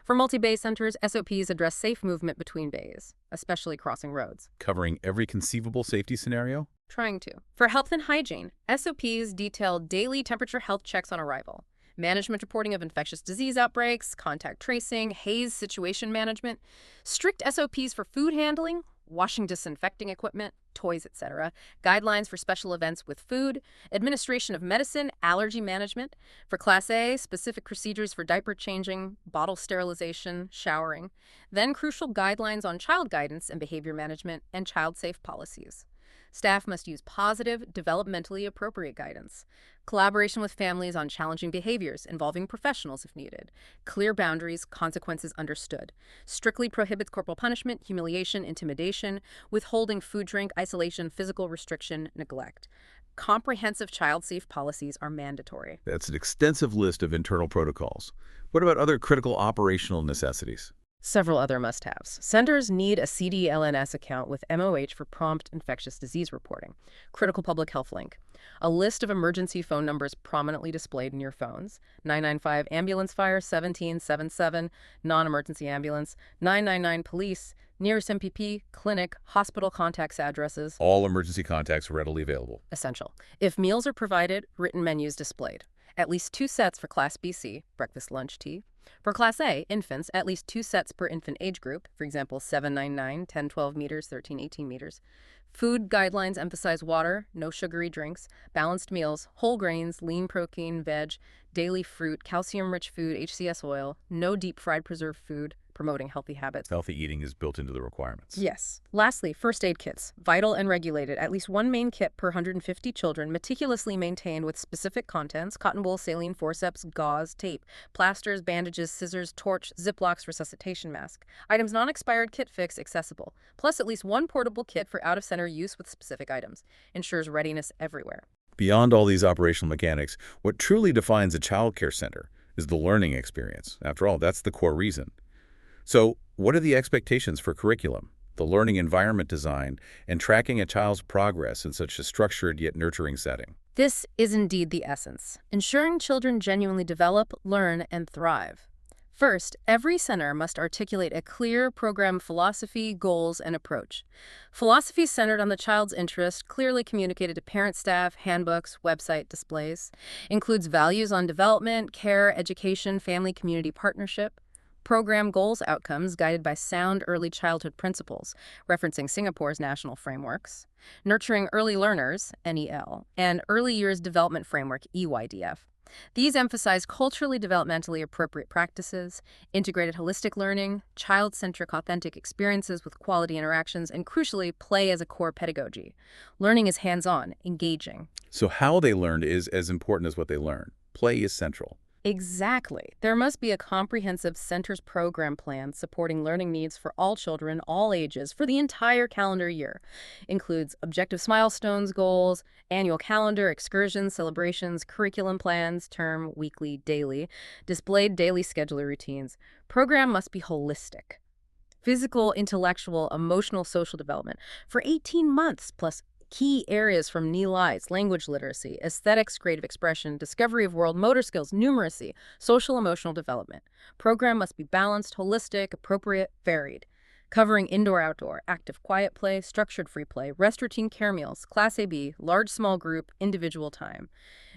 For multi-bay centers, SOPs address safe movement between bays, especially crossing roads. Covering every conceivable safety scenario? Trying to. For health and hygiene, SOPs detail daily temperature health checks on arrival, management reporting of infectious disease outbreaks, contact tracing, haze situation management, strict SOPs for food handling, washing disinfecting equipment, toys, etc., guidelines for special events with food, administration of medicine, allergy management. For Class A, specific procedures for diaper changing, bottle sterilization, showering, then crucial guidelines on child guidance and behavior management, and child-safe policies. Staff must use positive, developmentally appropriate guidance. Collaboration with families on challenging behaviors involving professionals if needed. Clear boundaries, consequences understood. Strictly prohibits corporal punishment, humiliation, intimidation, withholding food, drink, isolation, physical restriction, neglect. Comprehensive child-safe policies are mandatory. That's an extensive list of internal protocols. What about other critical operational necessities? Several other must-haves. Centers need a CDLNS account with MOH for prompt infectious disease reporting. Critical public health link. A list of emergency phone numbers prominently displayed in your phones. 995 ambulance fire, 1777 non-emergency ambulance, 999 police, nearest MPP, clinic, hospital contacts addresses. All emergency contacts readily available. Essential. If meals are provided, written menus displayed. At least 2 sets for Class BC, breakfast, lunch, tea. For Class A, infants, at least 2 sets per infant age group, for example, 799, 10, 12 meters, 13, 18 meters. Food guidelines emphasize water, no sugary drinks, balanced meals, whole grains, lean protein, veg, daily fruit, calcium-rich food, HCS oil, no deep-fried preserved food, promoting healthy habits. Healthy eating is built into the requirements. Yes. Lastly, first aid kits, vital and regulated, at least 1 main kit per 150 children, meticulously maintained with specific contents, cotton wool, saline, forceps, gauze, tape, plasters, bandages, scissors, torch, Ziplocs, resuscitation mask. Items non-expired, kit fix, accessible, plus at least 1 portable kit for out-of-center use with specific items. Ensures readiness everywhere. Beyond all these operational mechanics, what truly defines a childcare center is the learning experience. After all, that's the core reason. So, what are the expectations for curriculum, the learning environment design, and tracking a child's progress in such a structured yet nurturing setting? This is indeed the essence, ensuring children genuinely develop, learn, and thrive. First, every center must articulate a clear program philosophy, goals, and approach. Philosophy centered on the child's interest, clearly communicated to parent staff, handbooks, website displays. Includes values on development, care, education, family, community partnership. Program goals outcomes guided by sound early childhood principles, referencing Singapore's national frameworks. Nurturing early learners, NEL, and early years development framework, EYDF. These emphasize culturally developmentally appropriate practices, integrated holistic learning, child-centric authentic experiences with quality interactions, and crucially, play as a core pedagogy. Learning is hands-on, engaging. So how they learned is as important as what they learn. Play is central. Exactly. There must be a comprehensive center's program plan supporting learning needs for all children, all ages, for the entire calendar year. Includes objectives, milestones, goals, annual calendar, excursions, celebrations, curriculum plans, term, weekly, daily, displayed daily scheduler routines. Program must be holistic. Physical, intellectual, emotional, social development for 18 months, plus key areas from NELIs, language literacy, aesthetics, creative expression, discovery of world, motor skills, numeracy, social emotional development. Program must be balanced, holistic, appropriate, varied. covering indoor-outdoor, active quiet play, structured free play, rest routine care meals, Class AB, large small group, individual time.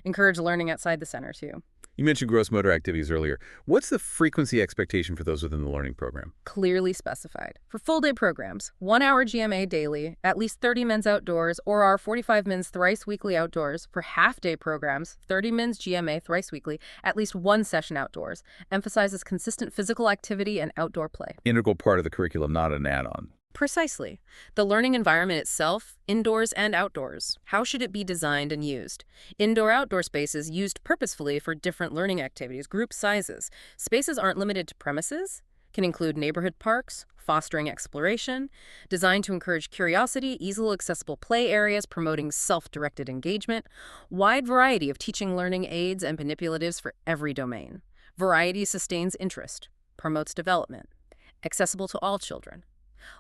Encourage learning outside the center, too. You mentioned gross motor activities earlier. What's the frequency expectation for those within the learning program? Clearly specified. For full-day programs, 1 hour GMA daily, at least 30 mins outdoors, or our 45 mins thrice weekly outdoors. For half-day programs, 30 mins GMA thrice weekly, at least 1 session outdoors. Emphasizes consistent physical activity and outdoor play. Integral part of the curriculum, not an add-on. Precisely. The learning environment itself, indoors and outdoors. How should it be designed and used? Indoor-outdoor spaces used purposefully for different learning activities, group sizes. Spaces aren't limited to premises, can include neighborhood parks, fostering exploration, designed to encourage curiosity, easily accessible play areas, promoting self-directed engagement, wide variety of teaching learning aids and manipulatives for every domain. Variety sustains interest, promotes development, accessible to all children.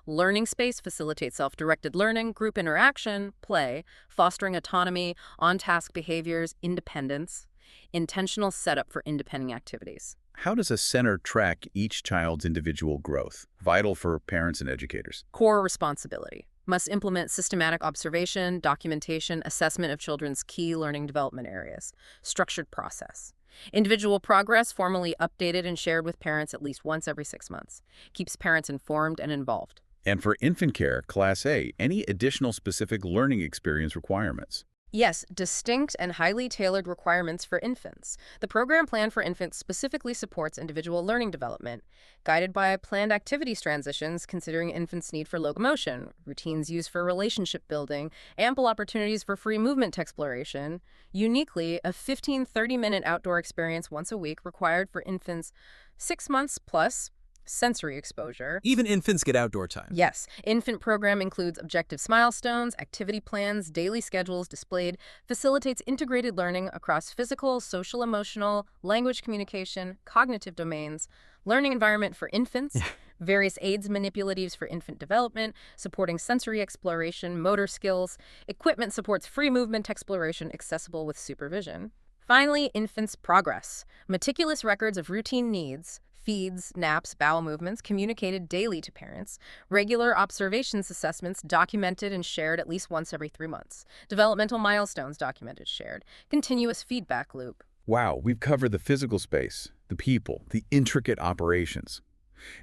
Learning space facilitates self-directed learning, group interaction, play, fostering autonomy, on-task behaviors, independence, intentional setup for independent activities. How does a center track each child's individual growth? Vital for parents and educators. Core responsibility. Must implement systematic observation, documentation, assessment of children's key learning development areas. Structured process. Individual progress formally updated and shared with parents at least once every 6 months. Keeps parents informed and involved. And for infant care, Class A, any additional specific learning experience requirements? Yes, distinct and highly tailored requirements for infants. The program plan for infants specifically supports individual learning development, guided by planned activities transitions considering infants' need for locomotion, routines used for relationship building, ample opportunities for free movement exploration. Uniquely, a 15-30-minute outdoor experience once a week required for infants 6 months plus sensory exposure. Even infants get outdoor time. Yes. Infant program includes objectives milestones, activity plans, daily schedules displayed, facilitates integrated learning across physical, social, emotional, language communication, cognitive domains, learning environment for infants, various aids manipulatives for infant development, supporting sensory exploration, motor skills, equipment supports free movement exploration accessible with supervision. Finally, infants' progress. Meticulous records of routine needs, feeds, naps, bowel movements communicated daily to parents, regular observations assessments documented and shared at least once every 3 months, developmental milestones documented, shared, continuous feedback loop. Wow, we've covered the physical space, the people, the intricate operations.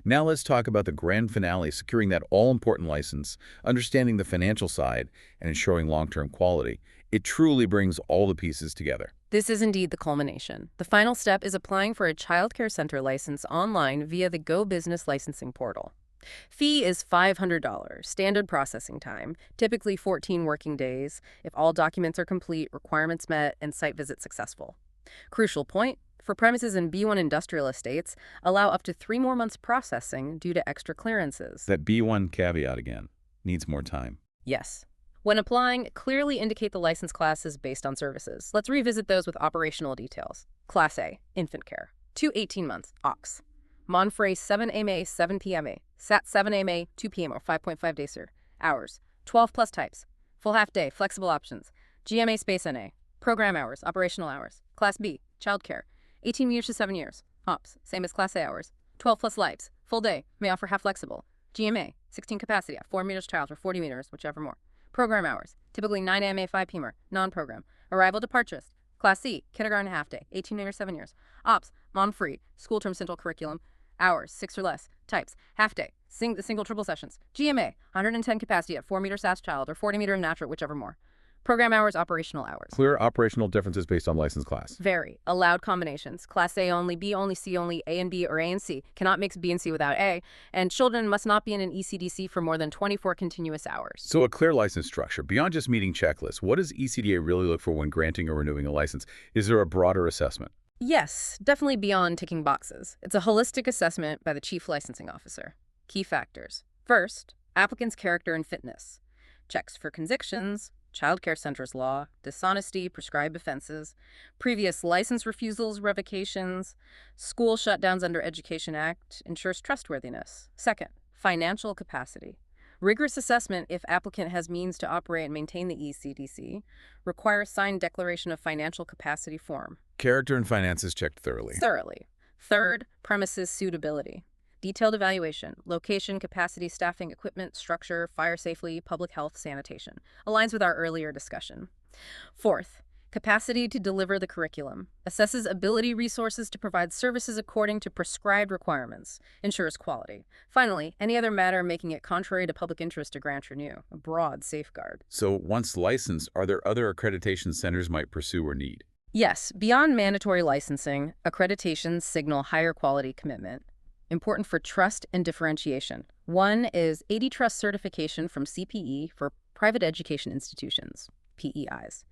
Now let's talk about the grand finale, securing that all-important license, understanding the financial side, and ensuring long-term quality. It truly brings all the pieces together. This is indeed the culmination. The final step is applying for a childcare center license online via the Go Business licensing portal. Fee is $500, standard processing time, typically 14 working days, if all documents are complete, requirements met, and site visit successful. Crucial point, for premises in B1 industrial estates, allow up to 3 more months processing due to extra clearances. That B1 caveat again, needs more time. Yes. When applying, clearly indicate the license classes based on services. Let's revisit those with operational details. Class A, infant care. 2 18 months, AUX. Monfrey 7 AMA, 7 PMA. SAT 7 AMA, 2 PM or 5.5 days, sir. Hours, 12 plus types. Full half day, flexible options. GMA space NA. Program hours, operational hours. Class B, childcare. 18 years to 7 years. OPS, same as Class A hours. 12 plus lives. Full day, may offer half flexible. GMA, 16 capacity at 4 meters child or 40 meters, whichever more. Program hours, typically 9 AM, 5 PM, non-program. Arrival departures. Class C, kindergarten half day, 18 years, 7 years. OPS, mom-free, school term central curriculum. Hours, 6 or less. Types, half day, single triple sessions. GMA, 110 capacity at 4 meter SAS child or 40 meter natural, whichever more. Program hours, operational hours. Clear operational differences based on license class. Vary. Allowed combinations. Class A only, B only, C only, A and B, or A and C. Cannot mix B and C without A. And children must not be in an ECDC for more than 24 continuous hours. So a clear license structure. Beyond just meeting checklists, what does ECDA really look for when granting or renewing a license? Is there a broader assessment? Yes, definitely beyond ticking boxes. It's a holistic assessment by the Chief Licensing Officer. Key factors. First, applicant's character and fitness. Checks for convictions, Child Care Centers law, dishonesty, prescribed offenses, previous license refusals, revocations, school shutdowns under Education Act, ensures trustworthiness. Second, financial capacity. Rigorous assessment if applicant has means to operate and maintain the ECDC, requires signed declaration of financial capacity form. Character and finances checked thoroughly. Thoroughly. Third, premises suitability. Detailed evaluation, location, capacity, staffing, equipment, structure, fire safety, public health, sanitation. Aligns with our earlier discussion. Fourth, capacity to deliver the curriculum. Assesses ability resources to provide services according to prescribed requirements. Ensures quality. Finally, any other matter making it contrary to public interest to grant or renew. A broad safeguard. So once licensed, are there other accreditation centers might pursue or need? Yes, beyond mandatory licensing, accreditations signal higher quality commitment. Important for trust and differentiation. One is 80 Trust certification from CPE for private education institutions, PEIs.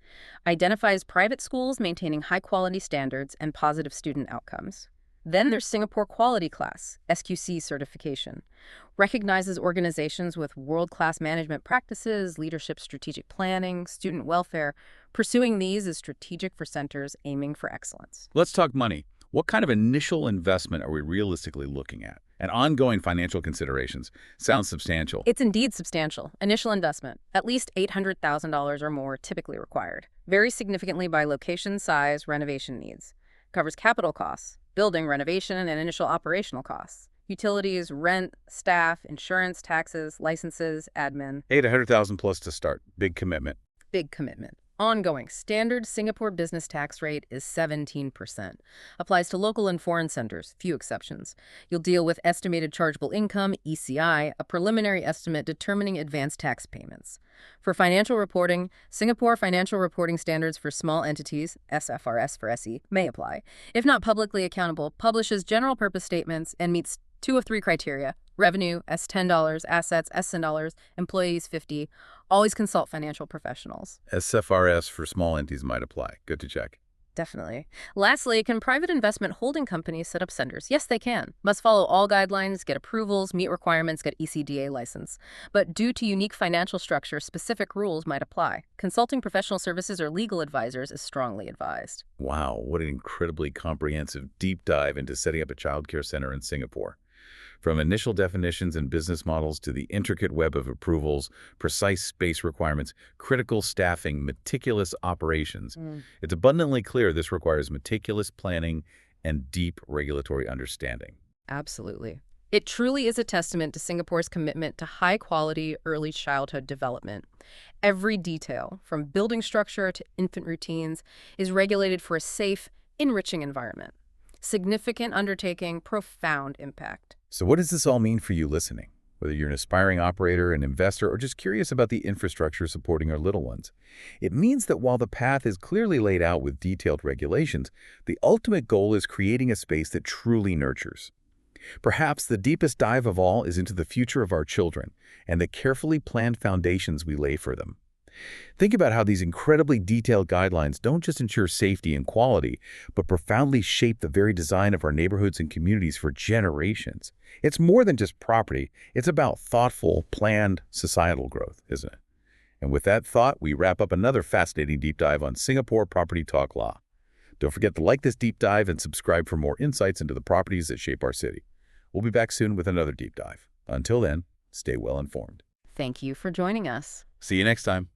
Identifies private schools maintaining high-quality standards and positive student outcomes. Then there's Singapore Quality Class, SQC certification. Recognizes organizations with world-class management practices, leadership strategic planning, student welfare. Pursuing these is strategic for centers aiming for excellence. Let's talk money. What kind of initial investment are we realistically looking at? And ongoing financial considerations. Sounds substantial. It's indeed substantial. Initial investment, at least $800,000 or more typically required. Varies significantly by location, size, renovation needs. Covers capital costs, building, renovation, and initial operational costs. Utilities, rent, staff, insurance, taxes, licenses, admin. $800,000 plus to start. Big commitment. Big commitment. Ongoing. Standard Singapore business tax rate is 17%. Applies to local and foreign centers, few exceptions. You'll deal with estimated chargeable income, ECI, a preliminary estimate determining advanced tax payments. For financial reporting, Singapore Financial Reporting Standards for Small Entities, SFRS for SE, may apply. If not publicly accountable, publishes general purpose statements and meets 2 of 3 criteria. Revenue, S$10, assets, S$10, employees, 50. Always consult financial professionals. SFRS for small entities might apply. Good to check. Definitely. Lastly, can private investment holding companies set up centers? Yes, they can. Must follow all guidelines, get approvals, meet requirements, get ECDA license. But due to unique financial structure, specific rules might apply. Consulting professional services or legal advisors is strongly advised. Wow, what an incredibly comprehensive deep dive into setting up a childcare center in Singapore. From initial definitions and business models to the intricate web of approvals, precise space requirements, critical staffing, meticulous operations, it's abundantly clear this requires meticulous planning and deep regulatory understanding. Absolutely. It truly is a testament to Singapore's commitment to high-quality early childhood development. Every detail, from building structure to infant routines, is regulated for a safe, enriching environment. Significant undertaking, profound impact. So what does this all mean for you listening? Whether you're an aspiring operator, an investor, or just curious about the infrastructure supporting our little ones. It means that while the path is clearly laid out with detailed regulations, the ultimate goal is creating a space that truly nurtures. Perhaps the deepest dive of all is into the future of our children and the carefully planned foundations we lay for them. Think about how these incredibly detailed guidelines don't just ensure safety and quality, but profoundly shape the very design of our neighborhoods and communities for generations. It's more than just property. It's about thoughtful, planned societal growth, isn't it? And with that thought, we wrap up another fascinating deep dive on Singapore Property Talk Law. Don't forget to like this deep dive and subscribe for more insights into the properties that shape our city. We'll be back soon with another deep dive. Until then, stay well informed. Thank you for joining us. See you next time.